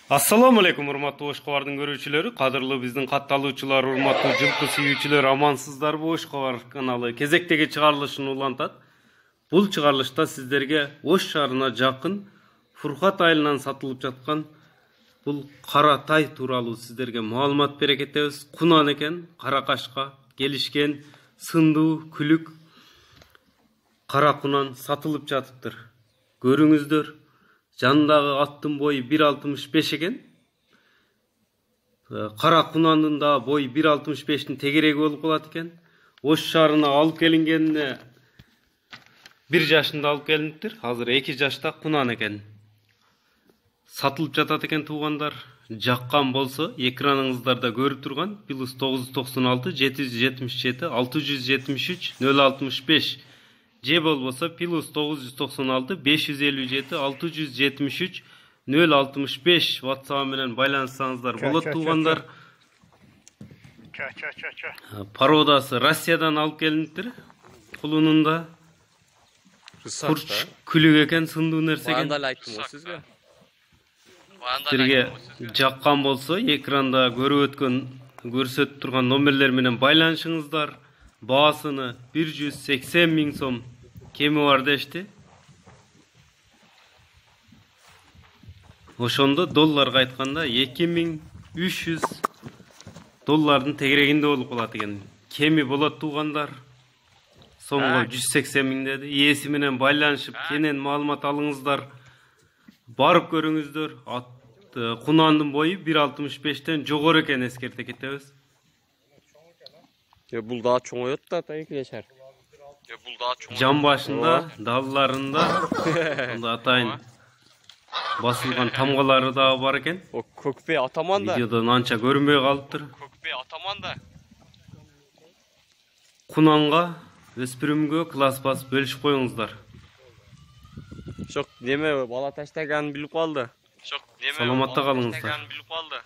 Assalamu alaikum урматтуу Ош Кабардын көрүүчүлөрү, кадырлуу биздин катталуучулар, урматтуу жылкы сүйүүчүлөр, амансыздарбы? Ош Кабар каналы кезектеги чыгарылышын улантат. Бул чыгарылышта сиздерге Ош шаарына жакын Фуркат айылынан сатылып жаткан бул кара тай тууралуу сиздерге маалымат бере кетебиз. Кунан экен, Каракашка келишкен сындуу күлүк кара кунан сатылып жатыптыр. Көрүңүздөр. Жанындагы аттын бою 1.65 экен. Кара кунандын да бою 1.65-тин тегереги болуп калат экен. Ош шаарына алып келингенине 1 жашында алып келиниптир. Азыр 2 жашта кунан экен. Сатылып жатат экен туугандар. Жаккан болсо экраныңыздарда көрүп турган +996 777 673 065 же болбосо +996 557 673 065 WhatsApp менен байланышсаңыздар болот туугандар. Пародасы Россиядан алып келиниптир. Кулунунда курч күлүк экен, сындуу нерсе экен. Анда айттым сизге. Сизге жаккан болсо экранда көрүп өткөн көрсөтүп турган номерлер менен байланышыңыздар. Баасыны 180 миң сом кеми бар дешти. Ошондо долларга айтканда 2300 доллардын тегерегинде болуп калат экен. Кеми болот туугандар. Сомго 180 миң деди. Ээси менен байланышып кенен маалымат алыңыздар. Барып көрүңүздөр. Кунандын бою 1.65-тен жогору экен эскерте кетебиз. Бул да чоңойот да эки жашар. Бул да чоңойот. Жан башында, далларында, мында атайын басылган тамгалары да бар экен. О, көкпе атаман да. Видеодон анча көрүнбөй калыптыр. Көкпе атаман да. Кунанга, өспүрүмгө класс бас бөлүшүп коюңуздар. Шок, неме бала таштаганын билип калды. Саламатта калыңыздар. Билип калды.